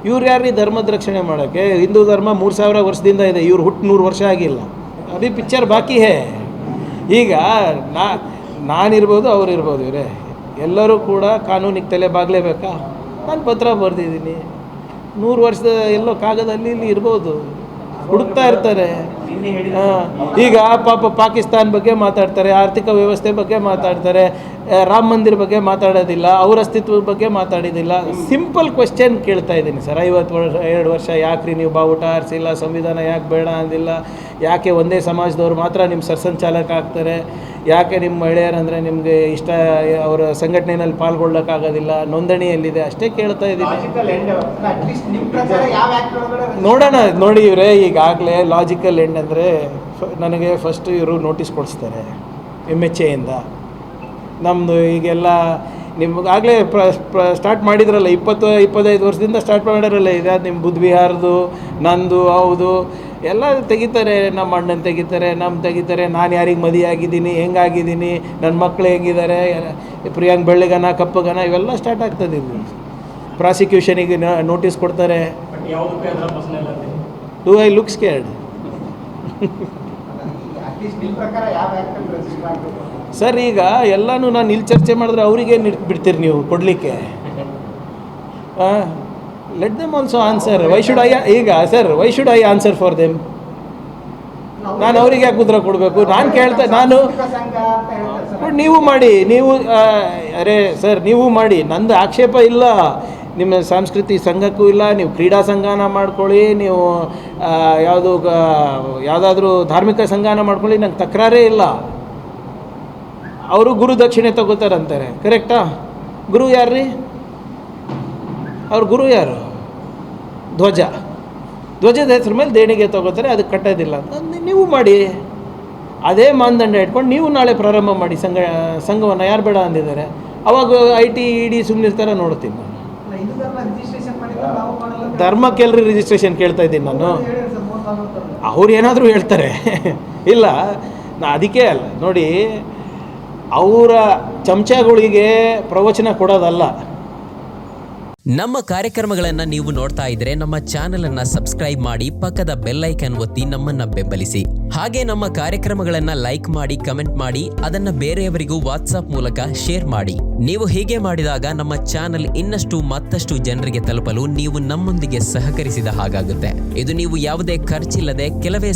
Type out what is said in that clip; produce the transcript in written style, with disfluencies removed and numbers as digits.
ಇವ್ರು ಯಾರು ಧರ್ಮದ ರಕ್ಷಣೆ ಮಾಡೋಕ್ಕೆ? ಹಿಂದೂ ಧರ್ಮ 3000 ವರ್ಷದಿಂದ ಇದೆ, ಇವ್ರು ಹುಟ್ಟು 100 ವರ್ಷ ಆಗಿಲ್ಲ. ಅದೇ ಪಿಕ್ಚರ್ ಬಾಕಿ ಹೇ. ಈಗ ನಾನಿರ್ಬೋದು, ಅವರಿರ್ಬೋದು, ಇವರೇ ಎಲ್ಲರೂ ಕೂಡ ಕಾನೂನಿಗೆ ತಲೆ ಬಾಗಲೇಬೇಕಾ? ನಾನು ಪತ್ರ ಬರೆದಿದ್ದೀನಿ, 100 ವರ್ಷದ ಎಲ್ಲೋ ಕಾಗದಲ್ಲಿ ಇಲ್ಲಿ ಇರ್ಬೋದು, ಹುಡುಕ್ತಾ ಇರ್ತಾರೆ. ಈಗ ಪಾಪ ಪಾಕಿಸ್ತಾನ ಬಗ್ಗೆ ಮಾತಾಡ್ತಾರೆ, ಆರ್ಥಿಕ ವ್ಯವಸ್ಥೆ ಬಗ್ಗೆ ಮಾತಾಡ್ತಾರೆ, ರಾಮ ಮಂದಿರ ಬಗ್ಗೆ ಮಾತಾಡೋದಿಲ್ಲ, ಅವ್ರ ಅಸ್ತಿತ್ವದ ಬಗ್ಗೆ ಮಾತಾಡೋದಿಲ್ಲ. ಸಿಂಪಲ್ ಕ್ವೆಶ್ಚನ್ ಕೇಳ್ತಾ ಇದ್ದೀನಿ ಸರ್. 52 ವರ್ಷ ಯಾಕ್ರಿ ನೀವು ಬಾವುಟ ಆರಿಸಿಲ್ಲ, ಸಂವಿಧಾನ ಯಾಕೆ ಬೇಡ ಅಂದಿಲ್ಲ, ಯಾಕೆ ಒಂದೇ ಸಮಾಜದವ್ರು ಮಾತ್ರ ನಿಮ್ಮ ಸರ್ಸಂಚಾಲಕ ಆಗ್ತಾರೆ, ಯಾಕೆ ನಿಮ್ಮ ಮಹಿಳೆಯರಂದರೆ ನಿಮಗೆ ಇಷ್ಟ, ಅವರ ಸಂಘಟನೆಯಲ್ಲಿ ಪಾಲ್ಗೊಳ್ಳೋಕ್ಕಾಗೋದಿಲ್ಲ, ನೋಂದಣಿಯಲ್ಲಿದೆ, ಅಷ್ಟೇ ಕೇಳ್ತಾ ಇದ್ದೀನಿ. ನೋಡೋಣ. ನೋಡಿ ಇವರೇ, ಈಗಾಗಲೇ ಲಾಜಿಕಲ್ ಎಂಡ್ ಅಂದರೆ ನನಗೆ ಫಸ್ಟ್ ಇವರು ನೋಟಿಸ್ ಕೊಡಿಸ್ತಾರೆ MHAಯಿಂದ. ನಮ್ಮದು ಈಗೆಲ್ಲ ನಿಮಗಾಗಲೇ ಸ್ಟಾರ್ಟ್ ಮಾಡಿದ್ರಲ್ಲ, 20-25 ವರ್ಷದಿಂದ ಸ್ಟಾರ್ಟ್ ಮಾಡಿರಲ್ಲ, ಇದೆ ನಿಮ್ಮ ಬುದ್ಧ ವಿಹಾರದು, ನಂದು, ಹೌದು ಎಲ್ಲ ತೆಗಿತಾರೆ. ನಮ್ಮ ಅಣ್ಣನ ತೆಗಿತಾರೆ, ತೆಗಿತಾರೆ. ನಾನು ಯಾರಿಗೆ ಮದುವೆ ಆಗಿದ್ದೀನಿ, ಹೆಂಗಾಗಿದ್ದೀನಿ, ನನ್ನ ಮಕ್ಕಳು ಹೆಂಗಿದ್ದಾರೆ, ಪ್ರಿಯಾಂಕ್ ಬೆಳ್ಳಗನ ಕಪ್ಪಗನ, ಇವೆಲ್ಲ ಸ್ಟಾರ್ಟ್ ಆಗ್ತದೆ. ಇದು ಪ್ರಾಸಿಕ್ಯೂಷನಿಗೆ ನೋಟಿಸ್ ಕೊಡ್ತಾರೆ. Do I look scared? Sir ಈಗ ಎಲ್ಲನೂ ನಾನು ಇಲ್ಲಿ ಚರ್ಚೆ ಮಾಡಿದ್ರೆ ಅವರಿಗೆ ಬಿಡ್ತೀರಿ ನೀವು ಕೊಡಲಿಕ್ಕೆ? Let them also answer. Why should I ಈಗ sir why should I answer for them? ನಾನು ಅವರಿಗೆ ಯಾಕೆ ಉತ್ತರ ಕೊಡಬೇಕು? ನಾನು ಕೇಳ್ತಾ ನೀವು ಮಾಡಿ, ನೀವು ಅರೆ ಸರ್ ನೀವು ಮಾಡಿ, ನಂದು ಆಕ್ಷೇಪ ಇಲ್ಲ. ನಿಮ್ಮ ಸಾಂಸ್ಕೃತಿಕ ಸಂಘಕ್ಕೂ ಇಲ್ಲ, ನೀವು ಕ್ರೀಡಾ ಸಂಘನ ಮಾಡ್ಕೊಳ್ಳಿ, ನೀವು ಯಾವುದಾದ್ರೂ ಧಾರ್ಮಿಕ ಸಂಘನ ಮಾಡ್ಕೊಳ್ಳಿ, ನಂಗೆ ತಕರಾರೇ ಇಲ್ಲ. ಅವರು ಗುರು ದಕ್ಷಿಣೆ ತಗೋತಾರಂತಾರೆ, ಕರೆಕ್ಟಾ? ಗುರು ಯಾರು ರೀ? ಅವ್ರ ಗುರು ಯಾರು? ಧ್ವಜದ ಹೆಸರು ಮೇಲೆ ದೇಣಿಗೆ ತಗೋತಾರೆ, ಅದಕ್ಕೆ ಕಟ್ಟೋದಿಲ್ಲ. ನೀವು ಮಾಡಿ, ಅದೇ ಮಾನದಂಡ ಇಟ್ಕೊಂಡು ನೀವು ನಾಳೆ ಪ್ರಾರಂಭ ಮಾಡಿ ಸಂಘವನ್ನು. ಯಾರು ಬೇಡ ಅಂದಿದ್ದಾರೆ? ಅವಾಗ IT ED ಸುಮ್ಮನಿರ್ತಾರೆ, ನೋಡ್ತೀನಿ ನಾನು. ಧರ್ಮಕ್ಕೆಲ್ಲರೂ ರಿಜಿಸ್ಟ್ರೇಷನ್ ಕೇಳ್ತಾ ಇದ್ದೀನಿ ನಾನು. ಅವ್ರು ಏನಾದರೂ ಹೇಳ್ತಾರೆ ಇಲ್ಲ, ಅದಕ್ಕೆ ಅಲ್ಲ ನೋಡಿ, ಅವರ ಚಮಚಗಳಿಗೆ ಪ್ರವಚನ ಕೊಡೋದಲ್ಲ. ನಮ್ಮ ಕಾರ್ಯಕ್ರಮಗಳನ್ನು ನೀವು ನೋಡ್ತಾ ಇದ್ರೆ ನಮ್ಮ ಚಾನೆಲ್ ಅನ್ನ ಸಬ್ಸ್ಕ್ರೈಬ್ ಮಾಡಿ, ಪಕ್ಕದ ಬೆಲ್ ಐಕಾನ್ ಒತ್ತಿ ನಮ್ಮನ್ನ ಬೆಂಬಲಿಸಿ. ಹಾಗೆ ನಮ್ಮ ಕಾರ್ಯಕ್ರಮಗಳನ್ನ ಲೈಕ್ ಮಾಡಿ, ಕಮೆಂಟ್ ಮಾಡಿ, ಅದನ್ನ ಬೇರೆಯವರಿಗೂ ವಾಟ್ಸ್ಆಪ್ ಮೂಲಕ ಶೇರ್ ಮಾಡಿ. ನೀವು ಹೀಗೆ ಮಾಡಿದಾಗ ನಮ್ಮ ಚಾನೆಲ್ ಇನ್ನಷ್ಟು ಮತ್ತಷ್ಟು ಜನರಿಗೆ ತಲುಪಲು ನೀವು ನಮ್ಮೊಂದಿಗೆ ಸಹಕರಿಸಿದ ಹಾಗಾಗುತ್ತೆ. ಇದು ನೀವು ಯಾವುದೇ ಖರ್ಚಿಲ್ಲದೆ ಕೆಲವೇ